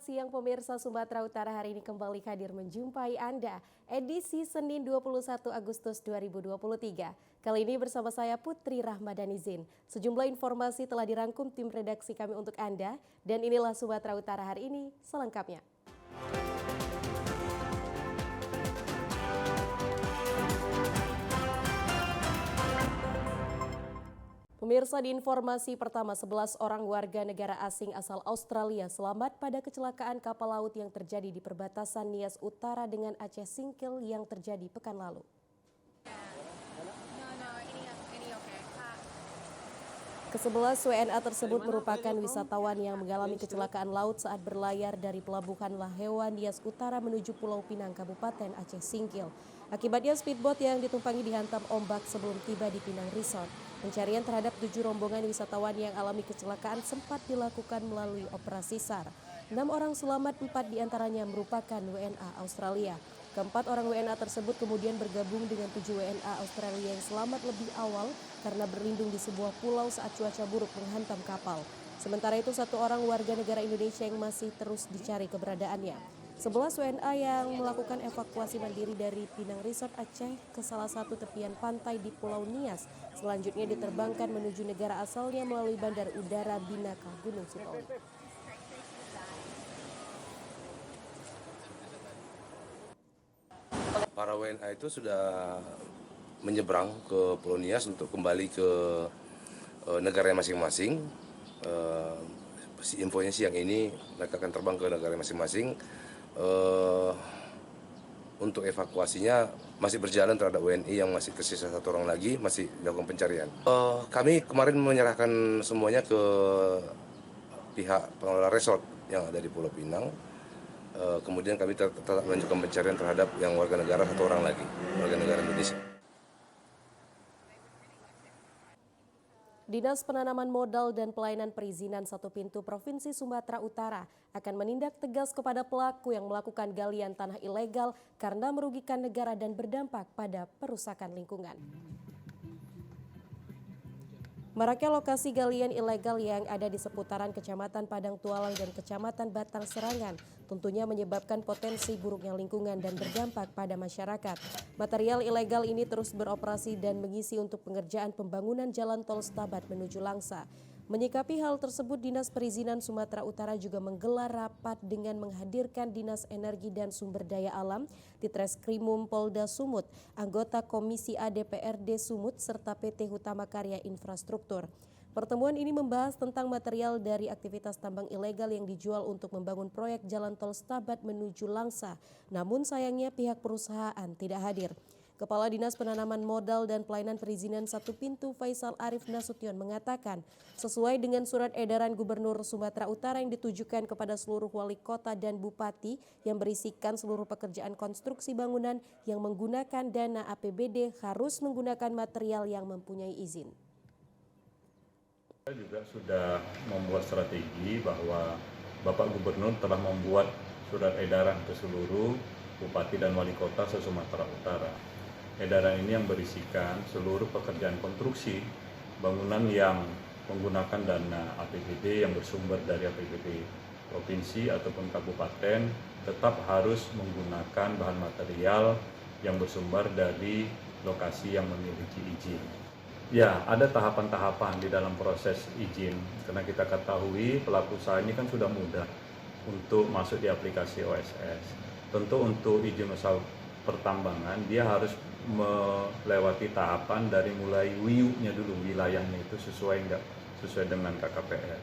Siang pemirsa Sumatera Utara, hari ini kembali hadir menjumpai Anda edisi Senin 21 Agustus 2023. Kali ini bersama saya Putri Rahmadanizin. Sejumlah informasi telah dirangkum tim redaksi kami untuk Anda dan inilah Sumatera Utara hari ini selengkapnya. Pemirsa, di informasi pertama, 11 orang warga negara asing asal Australia selamat pada kecelakaan kapal laut yang terjadi di perbatasan Nias Utara dengan Aceh Singkil yang terjadi pekan lalu. Ke-11 WNA tersebut merupakan wisatawan yang mengalami kecelakaan laut saat berlayar dari Pelabuhan Lahewa, Nias Utara menuju Pulau Pinang, Kabupaten Aceh Singkil. Akibatnya speedboat yang ditumpangi dihantam ombak sebelum tiba di Pinang Resort. Pencarian terhadap 7 rombongan wisatawan yang alami kecelakaan sempat dilakukan melalui operasi SAR. 6 orang selamat, 4 diantaranya merupakan WNA Australia. Keempat orang WNA tersebut kemudian bergabung dengan 7 WNA Australia yang selamat lebih awal karena berlindung di sebuah pulau saat cuaca buruk menghantam kapal. Sementara itu 1 orang warga negara Indonesia yang masih terus dicari keberadaannya. 11 WNA yang melakukan evakuasi mandiri dari Pinang Resort Aceh ke salah satu tepian pantai di Pulau Nias. Selanjutnya diterbangkan menuju negara asalnya melalui Bandar Udara Binaka, Gunung Sitoli. Para WNA itu sudah menyeberang ke Pulau Nias untuk kembali ke negara masing-masing. Infonya siang ini mereka akan terbang ke negara masing-masing. Untuk evakuasinya masih berjalan terhadap WNI yang masih tersisa 1 orang lagi, masih dilakukan pencarian. Kami kemarin menyerahkan semuanya ke pihak pengelola resort yang ada di Pulau Pinang. Kemudian kami tetap melanjutkan pencarian terhadap yang warga negara 1 orang lagi, warga negara Indonesia. Dinas Penanaman Modal dan Pelayanan Perizinan Satu Pintu Provinsi Sumatera Utara akan menindak tegas kepada pelaku yang melakukan galian tanah ilegal karena merugikan negara dan berdampak pada perusakan lingkungan. Maraknya lokasi galian ilegal yang ada di seputaran Kecamatan Padang Tualang dan Kecamatan Batang Serangan tentunya menyebabkan potensi buruknya lingkungan dan berdampak pada masyarakat. Material ilegal ini terus beroperasi dan mengisi untuk pengerjaan pembangunan jalan tol Stabat menuju Langsa. Menyikapi hal tersebut, Dinas Perizinan Sumatera Utara juga menggelar rapat dengan menghadirkan Dinas Energi dan Sumber Daya Alam, Ditreskrimum Polda Sumut, anggota Komisi A DPRD Sumut, serta PT Hutama Karya Infrastruktur. Pertemuan ini membahas tentang material dari aktivitas tambang ilegal yang dijual untuk membangun proyek jalan tol Stabat menuju Langsa, namun sayangnya pihak perusahaan tidak hadir. Kepala Dinas Penanaman Modal dan Pelayanan Perizinan Satu Pintu Faisal Arif Nasution mengatakan, sesuai dengan surat edaran Gubernur Sumatera Utara yang ditujukan kepada seluruh wali kota dan bupati yang berisikan seluruh pekerjaan konstruksi bangunan yang menggunakan dana APBD harus menggunakan material yang mempunyai izin. Kita juga sudah membuat strategi bahwa Bapak Gubernur telah membuat surat edaran ke seluruh bupati dan wali kota se-Sumatera Utara. Edaran ini yang berisikan seluruh pekerjaan konstruksi bangunan yang menggunakan dana APBD yang bersumber dari APBD provinsi ataupun kabupaten tetap harus menggunakan bahan material yang bersumber dari lokasi yang memiliki izin. Ya, ada tahapan-tahapan di dalam proses izin, karena kita ketahui pelaku usaha ini kan sudah mudah untuk masuk di aplikasi OSS. Tentu untuk izin usaha pertambangan, dia harus melewati tahapan dari mulai WIU-nya dulu, wilayahnya itu sesuai dengan KKPR.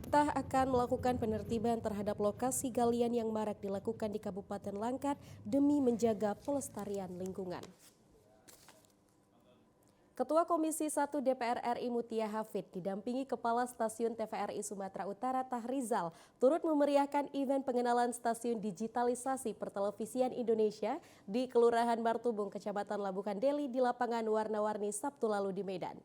Pemerintah akan melakukan penertiban terhadap lokasi galian yang marak dilakukan di Kabupaten Langkat demi menjaga pelestarian lingkungan. Ketua Komisi 1 DPR RI Mutia Hafid didampingi Kepala Stasiun TVRI Sumatera Utara Tahrizal turut memeriahkan event pengenalan stasiun digitalisasi pertelevisian Indonesia di Kelurahan Martubung, Kecamatan Labuhan Deli di lapangan warna-warni Sabtu lalu di Medan.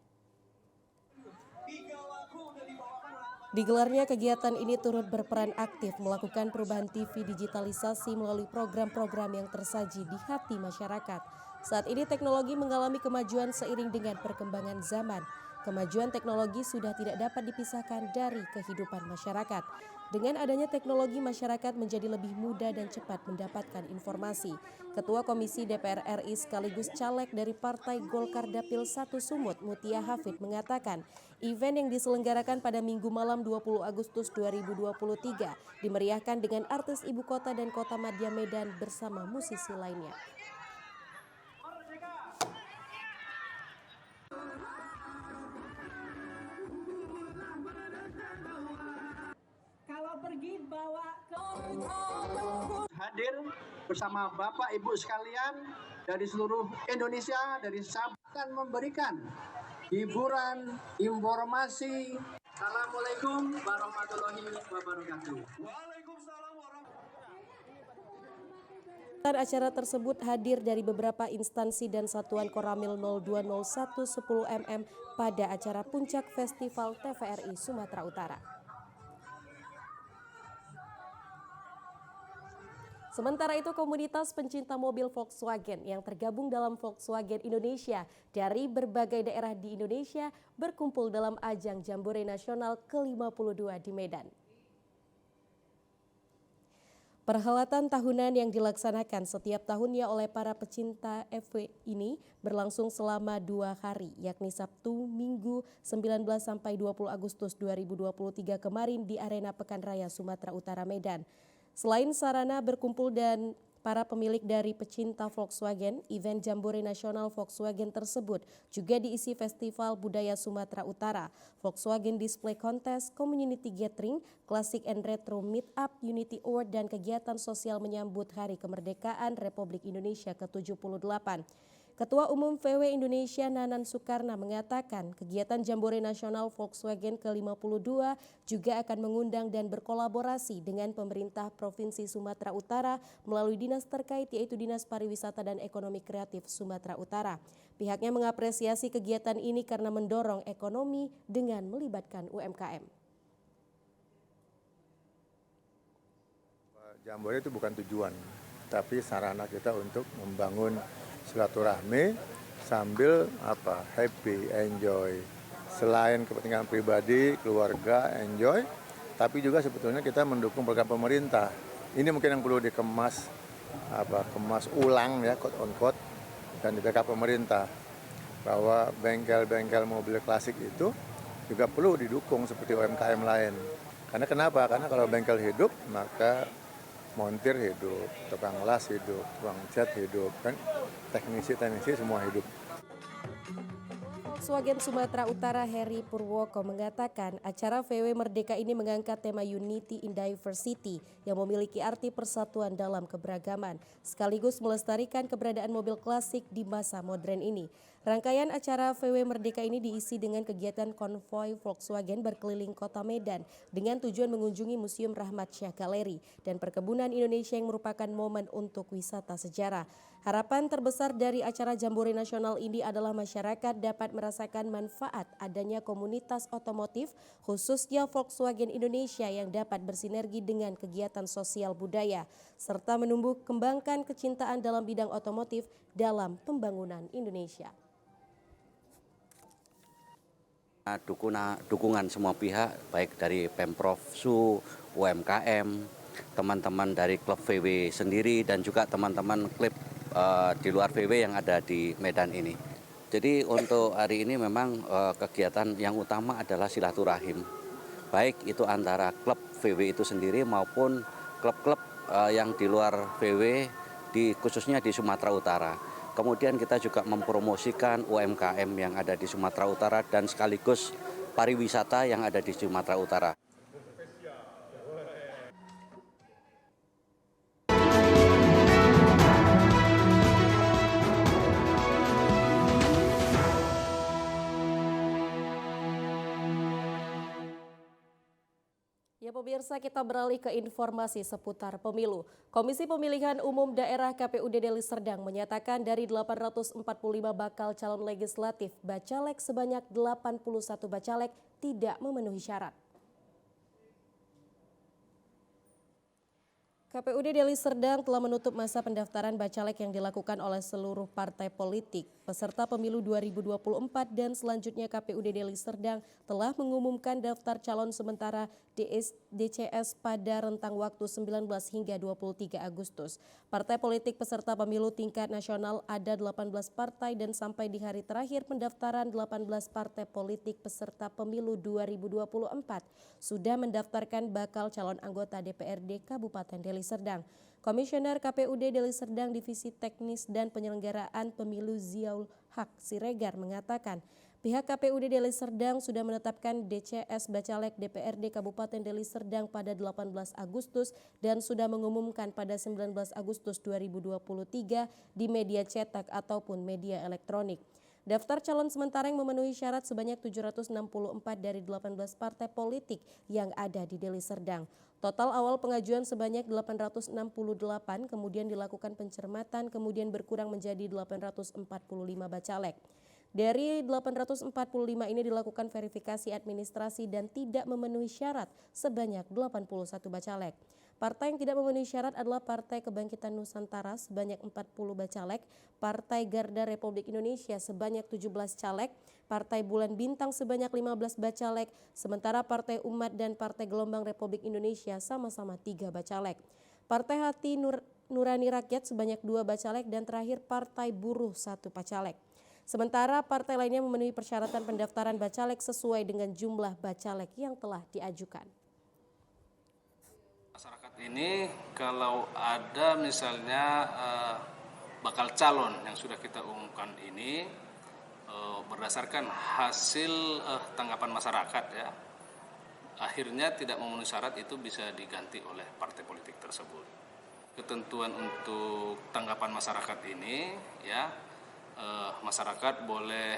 Digelarnya kegiatan ini turut berperan aktif melakukan perubahan TV digitalisasi melalui program-program yang tersaji di hati masyarakat. Saat ini teknologi mengalami kemajuan seiring dengan perkembangan zaman. kemajuan teknologi sudah tidak dapat dipisahkan dari kehidupan masyarakat. Dengan adanya teknologi, masyarakat menjadi lebih mudah dan cepat mendapatkan informasi. Ketua Komisi DPR RI sekaligus caleg dari Partai Golkar Dapil 1 Sumut, Mutia Hafid mengatakan, event yang diselenggarakan pada Minggu malam 20 Agustus 2023 dimeriahkan dengan artis ibu kota dan kota madya Medan bersama musisi lainnya. Hadir bersama Bapak Ibu sekalian dari seluruh Indonesia, dari Sabah, akan memberikan hiburan, informasi. Assalamualaikum warahmatullahi wabarakatuh. Acara tersebut hadir dari beberapa instansi dan satuan Koramil 020110mm pada acara puncak Festival TVRI Sumatera Utara. Sementara itu, komunitas pencinta mobil Volkswagen yang tergabung dalam Volkswagen Indonesia dari berbagai daerah di Indonesia berkumpul dalam ajang Jambore Nasional ke-52 di Medan. Perhelatan tahunan yang dilaksanakan setiap tahunnya oleh para pecinta FW ini berlangsung selama 2 hari, yakni Sabtu, Minggu 19 sampai 20 Agustus 2023 kemarin di Arena Pekan Raya Sumatera Utara Medan. Selain sarana berkumpul dan para pemilik dari pecinta Volkswagen, event Jambore Nasional Volkswagen tersebut juga diisi Festival Budaya Sumatera Utara, Volkswagen Display Contest, Community Gathering, Classic and Retro Meetup, Unity Award, dan kegiatan sosial menyambut Hari Kemerdekaan Republik Indonesia ke-78. Ketua Umum VW Indonesia Nanan Soekarno mengatakan kegiatan Jambore Nasional Volkswagen ke-52 juga akan mengundang dan berkolaborasi dengan pemerintah Provinsi Sumatera Utara melalui dinas terkait yaitu Dinas Pariwisata dan Ekonomi Kreatif Sumatera Utara. Pihaknya mengapresiasi kegiatan ini karena mendorong ekonomi dengan melibatkan UMKM. Jambore itu bukan tujuan, tapi sarana kita untuk membangun silaturahmi sambil happy, enjoy. Selain kepentingan pribadi, keluarga, enjoy, tapi juga sebetulnya kita mendukung program pemerintah. Ini mungkin yang perlu dikemas, kemas ulang ya, quote on quote, dan di backup pemerintah. Bahwa bengkel-bengkel mobil klasik itu juga perlu didukung seperti UMKM lain. Karena kenapa? Karena kalau bengkel hidup, maka montir hidup, tukang las hidup, tukang cat hidup, kan teknisi semua hidup. Volkswagen Sumatera Utara Heri Purwoko mengatakan acara VW Merdeka ini mengangkat tema Unity in Diversity yang memiliki arti persatuan dalam keberagaman, sekaligus melestarikan keberadaan mobil klasik di masa modern ini. Rangkaian acara VW Merdeka ini diisi dengan kegiatan konvoi Volkswagen berkeliling kota Medan dengan tujuan mengunjungi Museum Rahmat Syah Galeri dan Perkebunan Indonesia yang merupakan momen untuk wisata sejarah. Harapan terbesar dari acara Jambore Nasional ini adalah masyarakat dapat merasakan manfaat adanya komunitas otomotif khususnya Volkswagen Indonesia yang dapat bersinergi dengan kegiatan sosial budaya serta menumbuh kembangkan kecintaan dalam bidang otomotif dalam pembangunan Indonesia. Dukungan semua pihak baik dari Pemprov Su, UMKM, teman-teman dari klub VW sendiri dan juga teman-teman klub di luar VW yang ada di Medan ini. Jadi untuk hari ini memang kegiatan yang utama adalah silaturahim. Baik itu antara klub VW itu sendiri maupun klub-klub yang di luar VW khususnya di Sumatera Utara. Kemudian kita juga mempromosikan UMKM yang ada di Sumatera Utara dan sekaligus pariwisata yang ada di Sumatera Utara. Ya pemirsa, kita beralih ke informasi seputar pemilu. Komisi Pemilihan Umum Daerah KPUD Deli Serdang menyatakan dari 845 bakal calon legislatif, bacalek sebanyak 81 bacalek tidak memenuhi syarat. KPUD Deli Serdang telah menutup masa pendaftaran bacalek yang dilakukan oleh seluruh partai politik. Peserta pemilu 2024 dan selanjutnya KPUD Deli Serdang telah mengumumkan daftar calon sementara DCS pada rentang waktu 19 hingga 23 Agustus. Partai politik peserta pemilu tingkat nasional ada 18 partai dan sampai di hari terakhir pendaftaran 18 partai politik peserta pemilu 2024 sudah mendaftarkan bakal calon anggota DPRD Kabupaten Deli Serdang. Komisioner KPUD Deli Serdang Divisi Teknis dan Penyelenggaraan Pemilu Ziaul Haq Siregar mengatakan pihak KPUD Deli Serdang sudah menetapkan DCS Bacalek DPRD Kabupaten Deli Serdang pada 18 Agustus dan sudah mengumumkan pada 19 Agustus 2023 di media cetak ataupun media elektronik. Daftar calon sementara yang memenuhi syarat sebanyak 764 dari 18 partai politik yang ada di Deli Serdang. Total awal pengajuan sebanyak 868, kemudian dilakukan pencermatan, kemudian berkurang menjadi 845 bacalek. Dari 845 ini dilakukan verifikasi administrasi dan tidak memenuhi syarat sebanyak 81 bacalek. Partai yang tidak memenuhi syarat adalah Partai Kebangkitan Nusantara sebanyak 40 bacalek, Partai Garda Republik Indonesia sebanyak 17 caleg, Partai Bulan Bintang sebanyak 15 bacalek, sementara Partai Umat dan Partai Gelombang Republik Indonesia sama-sama 3 bacalek. Partai Hati Nurani Rakyat sebanyak 2 bacalek dan terakhir Partai Buruh 1 bacalek. Sementara partai lainnya memenuhi persyaratan pendaftaran bacalek sesuai dengan jumlah bacalek yang telah diajukan. Masyarakat ini kalau ada misalnya bakal calon yang sudah kita umumkan ini berdasarkan hasil tanggapan masyarakat ya, akhirnya tidak memenuhi syarat itu bisa diganti oleh partai politik tersebut. Ketentuan untuk tanggapan masyarakat ini ya, masyarakat boleh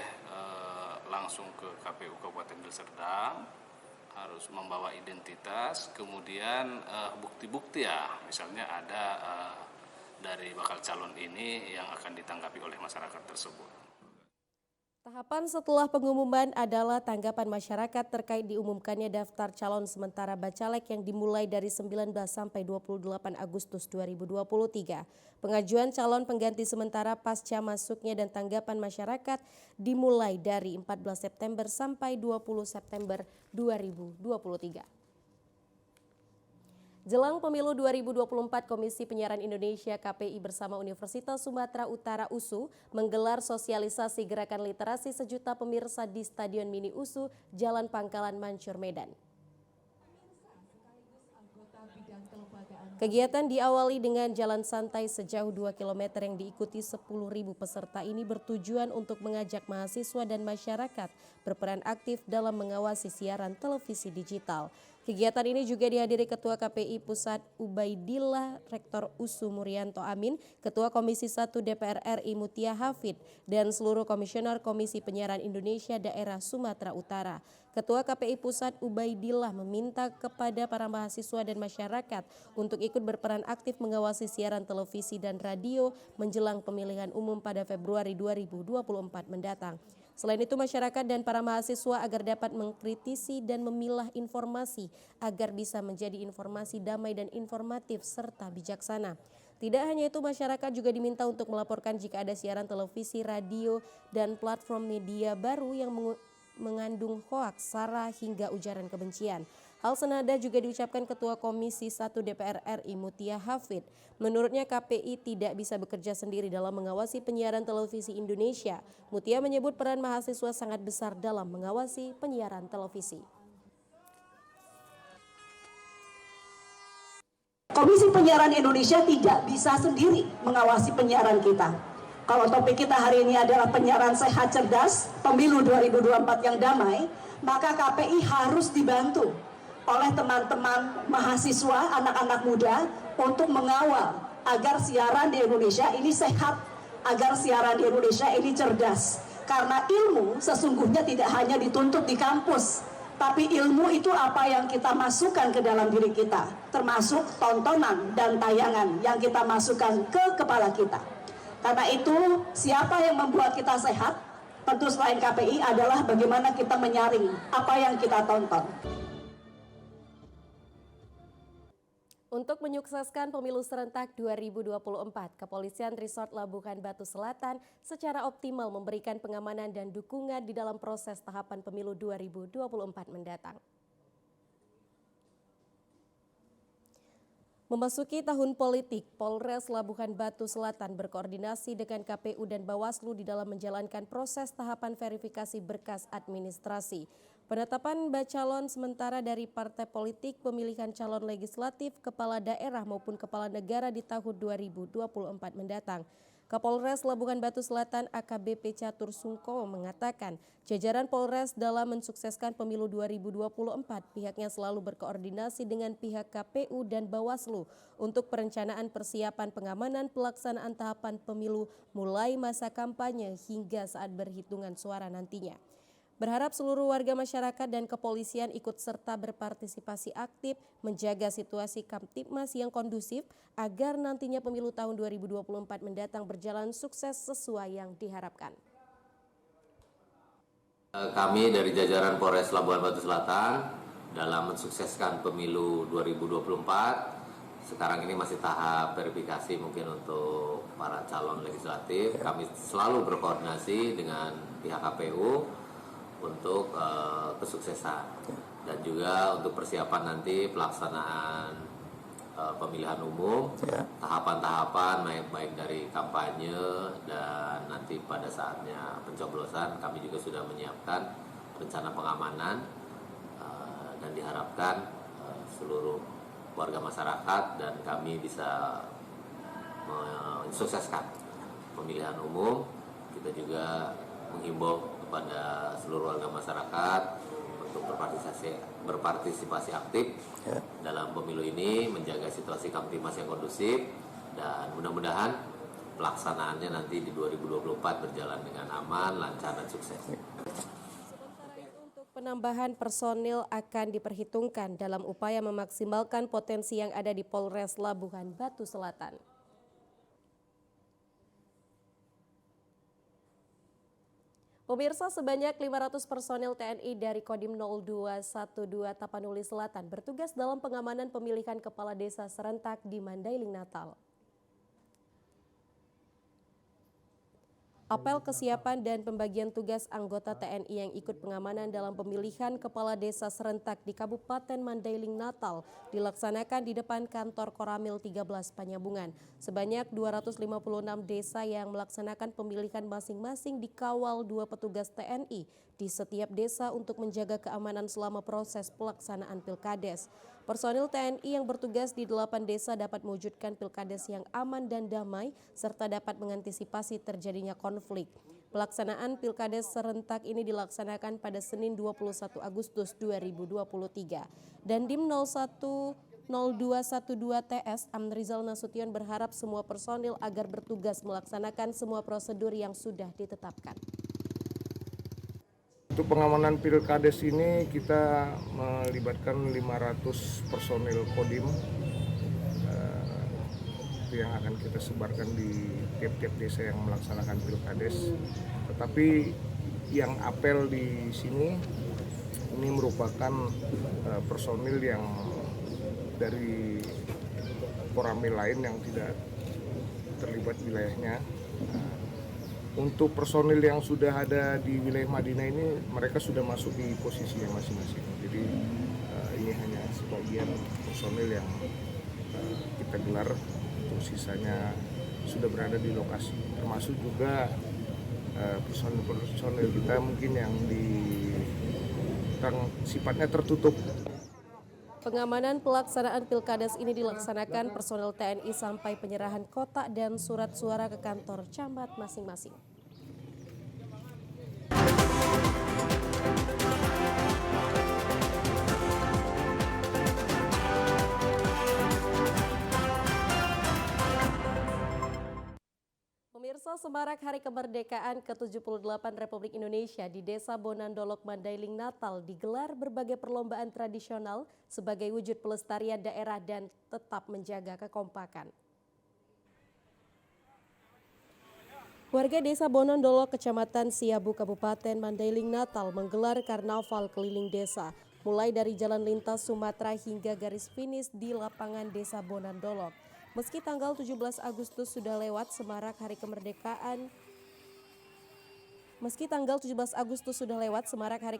langsung ke KPU Kabupaten Deli Serdang, harus membawa identitas, kemudian bukti-bukti ya, misalnya ada dari bakal calon ini yang akan ditanggapi oleh masyarakat tersebut. Tahapan setelah pengumuman adalah tanggapan masyarakat terkait diumumkannya daftar calon sementara bacalek yang dimulai dari 19 sampai 28 Agustus 2023. Pengajuan calon pengganti sementara pasca masuknya dan tanggapan masyarakat dimulai dari 14 September sampai 20 September 2023. Jelang pemilu 2024, Komisi Penyiaran Indonesia KPI bersama Universitas Sumatera Utara USU menggelar sosialisasi gerakan literasi sejuta pemirsa di Stadion Mini USU, Jalan Pangkalan Mancur, Medan. Kegiatan diawali dengan jalan santai sejauh 2 km yang diikuti 10.000 peserta ini bertujuan untuk mengajak mahasiswa dan masyarakat berperan aktif dalam mengawasi siaran televisi digital. Kegiatan ini juga dihadiri Ketua KPI Pusat Ubaidillah, Rektor USU Murianto Amin, Ketua Komisi 1 DPR RI Mutia Hafid, dan seluruh Komisioner Komisi Penyiaran Indonesia Daerah Sumatera Utara. Ketua KPI Pusat Ubaidillah meminta kepada para mahasiswa dan masyarakat untuk ikut berperan aktif mengawasi siaran televisi dan radio menjelang pemilihan umum pada Februari 2024 mendatang. Selain itu, masyarakat dan para mahasiswa agar dapat mengkritisi dan memilah informasi agar bisa menjadi informasi damai dan informatif serta bijaksana. Tidak hanya itu, masyarakat juga diminta untuk melaporkan jika ada siaran televisi, radio, dan platform media baru yang mengandung hoaks, sara, hingga ujaran kebencian. Hal senada juga diucapkan Ketua Komisi 1 DPR RI Mutia Hafid. Menurutnya KPI tidak bisa bekerja sendiri dalam mengawasi penyiaran televisi Indonesia. Mutia menyebut peran mahasiswa sangat besar dalam mengawasi penyiaran televisi. Komisi Penyiaran Indonesia tidak bisa sendiri mengawasi penyiaran kita. Kalau topik kita hari ini adalah penyiaran sehat cerdas, pemilu 2024 yang damai, maka KPI harus dibantu oleh teman-teman mahasiswa, anak-anak muda untuk mengawal agar siaran di Indonesia ini sehat, agar siaran di Indonesia ini cerdas. Karena ilmu sesungguhnya tidak hanya dituntut di kampus, tapi ilmu itu apa yang kita masukkan ke dalam diri kita, termasuk tontonan dan tayangan yang kita masukkan ke kepala kita. Karena itu, siapa yang membuat kita sehat? Tentu selain KPI adalah bagaimana kita menyaring apa yang kita tonton. Untuk Untuk menyukseskan pemilu serentak 2024, Kepolisian Resort Labuhan Batu Selatan secara optimal memberikan pengamanan dan dukungan di dalam proses tahapan pemilu 2024 mendatang. Memasuki tahun politik, Polres Labuhan Batu Selatan berkoordinasi dengan KPU dan Bawaslu di dalam menjalankan proses tahapan verifikasi berkas administrasi. Penetapan bacalon sementara dari partai politik, pemilihan calon legislatif, kepala daerah maupun kepala negara di tahun 2024 mendatang. Kapolres Labuhan Batu Selatan AKBP Catur Sungko mengatakan jajaran Polres dalam mensukseskan pemilu 2024 pihaknya selalu berkoordinasi dengan pihak KPU dan Bawaslu untuk perencanaan persiapan pengamanan pelaksanaan tahapan pemilu mulai masa kampanye hingga saat berhitungan suara nantinya. Berharap seluruh warga masyarakat dan kepolisian ikut serta berpartisipasi aktif menjaga situasi Kamtibmas yang kondusif agar nantinya pemilu tahun 2024 mendatang berjalan sukses sesuai yang diharapkan. Kami dari jajaran Polres Labuhan Batu Selatan dalam mensukseskan pemilu 2024, sekarang ini masih tahap verifikasi mungkin untuk para calon legislatif. Kami selalu berkoordinasi dengan pihak KPU untuk kesuksesan dan juga untuk persiapan nanti pelaksanaan pemilihan umum, tahapan-tahapan baik dari kampanye dan nanti pada saatnya pencoblosan. Kami juga sudah menyiapkan rencana pengamanan dan diharapkan seluruh warga masyarakat dan kami bisa mensukseskan pemilihan umum. Kita juga menghimbau kepada seluruh warga masyarakat untuk berpartisipasi aktif dalam pemilu ini, menjaga situasi Kamtibmas yang kondusif, dan mudah-mudahan pelaksanaannya nanti di 2024 berjalan dengan aman, lancar, dan sukses. Sementara itu, untuk penambahan personil akan diperhitungkan dalam upaya memaksimalkan potensi yang ada di Polres Labuhan Batu Selatan. Pemirsa, sebanyak 500 personil TNI dari Kodim 0212 Tapanuli Selatan bertugas dalam pengamanan pemilihan kepala desa serentak di Mandailing Natal. Apel kesiapan dan pembagian tugas anggota TNI yang ikut pengamanan dalam pemilihan kepala desa serentak di Kabupaten Mandailing Natal dilaksanakan di depan kantor Koramil 13 Panyabungan. Sebanyak 256 desa yang melaksanakan pemilihan masing-masing dikawal 2 petugas TNI di setiap desa untuk menjaga keamanan selama proses pelaksanaan Pilkades. Personil TNI yang bertugas di 8 desa dapat mewujudkan Pilkades yang aman dan damai serta dapat mengantisipasi terjadinya konflik. Pelaksanaan Pilkades serentak ini dilaksanakan pada Senin 21 Agustus 2023. Dandim 0212 TS Amrizal Nasution berharap semua personil agar bertugas melaksanakan semua prosedur yang sudah ditetapkan. Untuk pengamanan Pilkades ini kita melibatkan 500 personil Kodim yang akan kita sebarkan di tiap-tiap desa yang melaksanakan Pilkades. Tetapi yang apel di sini ini merupakan personil yang dari Koramil lain yang tidak terlibat wilayahnya. Untuk personil yang sudah ada di wilayah Madinah ini, mereka sudah masuk di posisinya masing-masing. Jadi ini hanya sebagian personil yang kita gelar, untuk sisanya sudah berada di lokasi. Termasuk juga personil kita mungkin yang sifatnya tertutup. Pengamanan pelaksanaan Pilkades ini dilaksanakan personel TNI sampai penyerahan kotak dan surat suara ke kantor camat masing-masing. Pemirsa, semarak Hari Kemerdekaan ke-78 Republik Indonesia di Desa Bonandolok Mandailing Natal digelar berbagai perlombaan tradisional sebagai wujud pelestarian daerah dan tetap menjaga kekompakan. Warga Desa Bonandolok, Kecamatan Siabu, Kabupaten Mandailing Natal menggelar karnaval keliling desa. mulai dari jalan lintas Sumatera hingga garis finish di lapangan Desa Bonandolok. Meski tanggal 17 Agustus sudah lewat, semarak Hari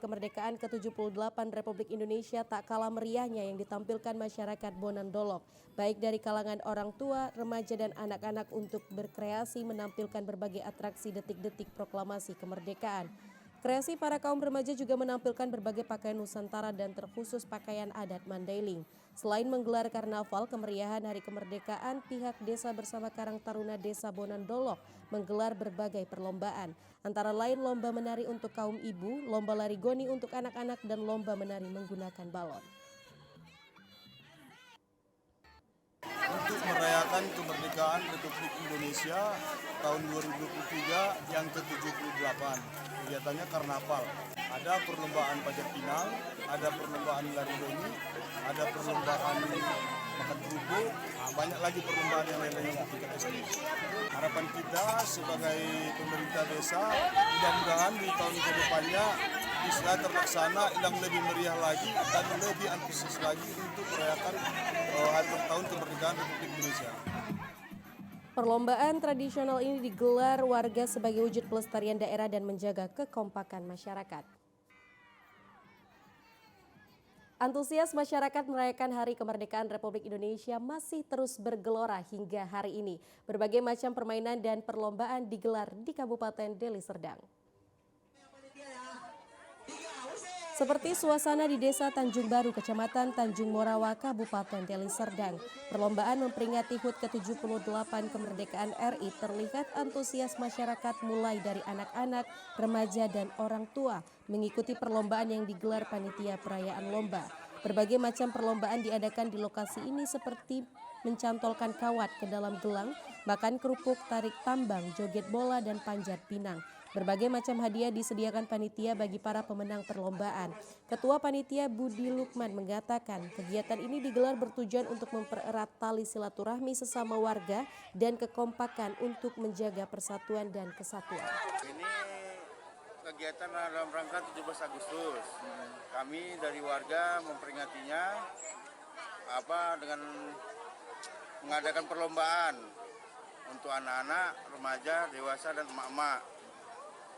Kemerdekaan ke-78 Republik Indonesia tak kalah meriahnya yang ditampilkan masyarakat Bonandolok, baik dari kalangan orang tua, remaja dan anak-anak untuk berkreasi menampilkan berbagai atraksi detik-detik proklamasi kemerdekaan. Kreasi para kaum remaja juga menampilkan berbagai pakaian Nusantara dan terkhusus pakaian adat Mandailing. Selain menggelar karnaval kemeriahan Hari Kemerdekaan, pihak desa bersama Karang Taruna Desa Bonandolok menggelar berbagai perlombaan. Antara lain lomba menari untuk kaum ibu, lomba lari goni untuk anak-anak, dan lomba menari menggunakan balon. Untuk merayakan kemerdekaan Republik Indonesia tahun 2023 yang ke-78. Kegiatannya karnaval. Ada perlombaan panjat pinang, ada perlombaan lari goni, ada perlombaan makan kerupuk, banyak lagi perlombaan yang lain-lain untuk tingkat SD. Harapan kita sebagai pemerintah desa, mudah-mudahan di tahun ke depannya bisa terlaksana yang lebih meriah lagi dan lebih antusias lagi untuk merayakan hari ulang tahun kemerdekaan Republik Indonesia. Perlombaan tradisional ini digelar warga sebagai wujud pelestarian daerah dan menjaga kekompakan masyarakat. Antusias masyarakat merayakan Hari Kemerdekaan Republik Indonesia masih terus bergelora hingga hari ini. Berbagai macam permainan dan perlombaan digelar di Kabupaten Deli Serdang. Seperti suasana di Desa Tanjung Baru, Kecamatan Tanjung Morawa, Kabupaten Deli Serdang. Perlombaan memperingati HUT ke-78 kemerdekaan RI terlihat antusias masyarakat mulai dari anak-anak, remaja, dan orang tua mengikuti perlombaan yang digelar panitia perayaan lomba. Berbagai macam perlombaan diadakan di lokasi ini seperti mencantolkan kawat ke dalam gelang, makan kerupuk, tarik tambang, joget bola, dan panjat pinang. Berbagai macam hadiah disediakan panitia bagi para pemenang perlombaan. Ketua Panitia Budi Lukman mengatakan kegiatan ini digelar bertujuan untuk mempererat tali silaturahmi sesama warga dan kekompakan untuk menjaga persatuan dan kesatuan. Ini kegiatan dalam rangka 17 Agustus. Kami dari warga memperingatinya dengan mengadakan perlombaan untuk anak-anak, remaja, dewasa, dan emak-emak.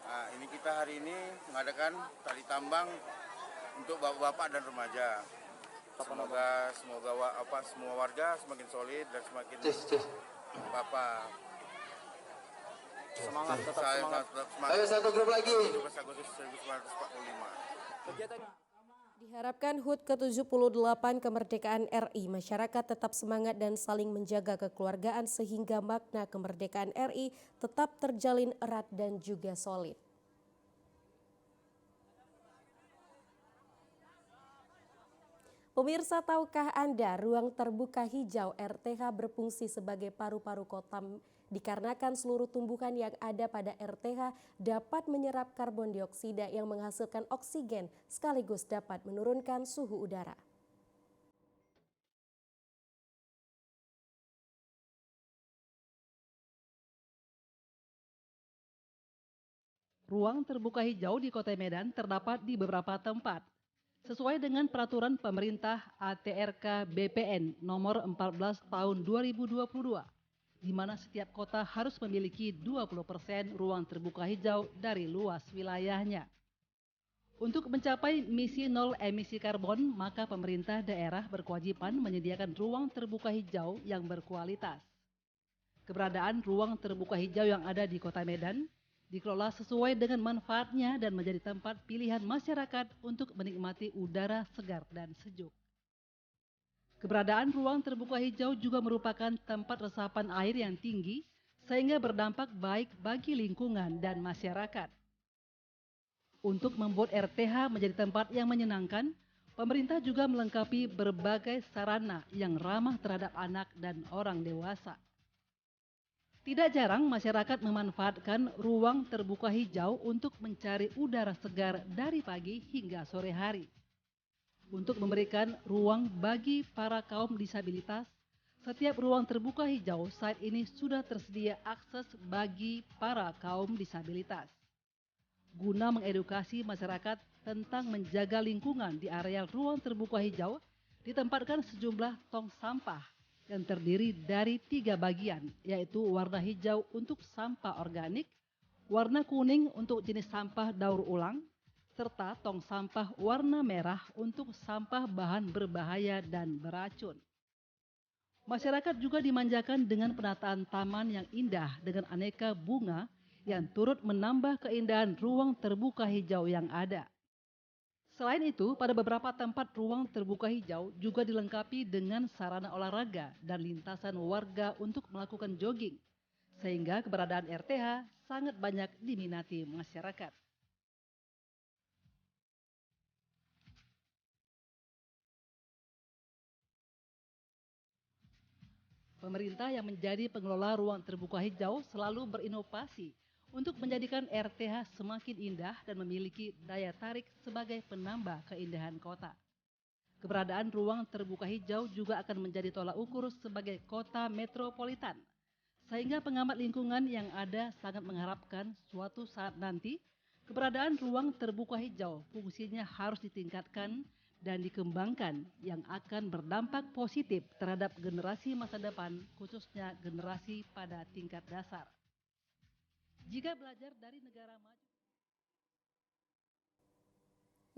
Nah, ini kita hari ini mengadakan tali tambang untuk bapak-bapak dan remaja. Semoga semua warga semakin solid dan semakin bapak. Semangat, tetap semangat. Ayo satu grup lagi. 17 Agustus 1945. Diharapkan HUT ke-78 kemerdekaan RI, masyarakat tetap semangat dan saling menjaga kekeluargaan sehingga makna kemerdekaan RI tetap terjalin erat dan juga solid. Pemirsa, tahukah Anda ruang terbuka hijau RTH berfungsi sebagai paru-paru kota dikarenakan seluruh tumbuhan yang ada pada RTH dapat menyerap karbon dioksida yang menghasilkan oksigen sekaligus dapat menurunkan suhu udara. Ruang terbuka hijau di Kota Medan terdapat di beberapa tempat. Sesuai dengan peraturan pemerintah ATRK BPN nomor 14 tahun 2022, di mana setiap kota harus memiliki 20% ruang terbuka hijau dari luas wilayahnya. Untuk mencapai misi nol emisi karbon, maka pemerintah daerah berkewajiban menyediakan ruang terbuka hijau yang berkualitas. Keberadaan ruang terbuka hijau yang ada di Kota Medan dikelola sesuai dengan manfaatnya dan menjadi tempat pilihan masyarakat untuk menikmati udara segar dan sejuk. Keberadaan ruang terbuka hijau juga merupakan tempat resapan air yang tinggi sehingga berdampak baik bagi lingkungan dan masyarakat. Untuk membuat RTH menjadi tempat yang menyenangkan, pemerintah juga melengkapi berbagai sarana yang ramah terhadap anak dan orang dewasa. Tidak jarang masyarakat memanfaatkan ruang terbuka hijau untuk mencari udara segar dari pagi hingga sore hari. Untuk memberikan ruang bagi para kaum disabilitas, setiap ruang terbuka hijau saat ini sudah tersedia akses bagi para kaum disabilitas. Guna mengedukasi masyarakat tentang menjaga lingkungan di areal ruang terbuka hijau, ditempatkan sejumlah tong sampah yang terdiri dari 3 bagian, yaitu warna hijau untuk sampah organik, warna kuning untuk jenis sampah daur ulang, serta tong sampah warna merah untuk sampah bahan berbahaya dan beracun. Masyarakat juga dimanjakan dengan penataan taman yang indah dengan aneka bunga yang turut menambah keindahan ruang terbuka hijau yang ada. Selain itu, pada beberapa tempat ruang terbuka hijau juga dilengkapi dengan sarana olahraga dan lintasan warga untuk melakukan jogging, sehingga keberadaan RTH sangat banyak diminati masyarakat. Pemerintah yang menjadi pengelola ruang terbuka hijau selalu berinovasi untuk menjadikan RTH semakin indah dan memiliki daya tarik sebagai penambah keindahan kota. Keberadaan ruang terbuka hijau juga akan menjadi tolak ukur sebagai kota metropolitan, sehingga pengamat lingkungan yang ada sangat mengharapkan suatu saat nanti keberadaan ruang terbuka hijau fungsinya harus ditingkatkan dan dikembangkan yang akan berdampak positif terhadap generasi masa depan, khususnya generasi pada tingkat dasar. Jika belajar dari negara maju.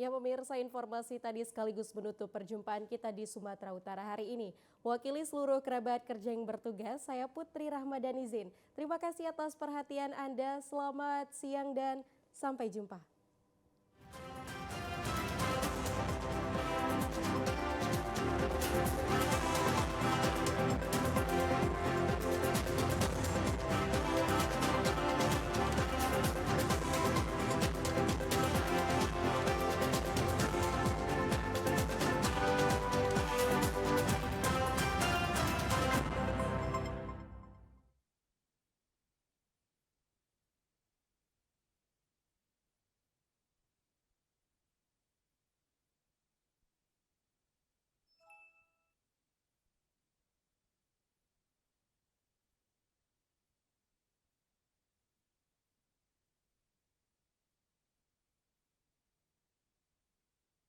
Ya pemirsa, informasi tadi sekaligus menutup perjumpaan kita di Sumatera Utara hari ini. Mewakili seluruh kerabat kerja yang bertugas, saya Putri Rahmadanizin. Terima kasih atas perhatian Anda, selamat siang dan sampai jumpa.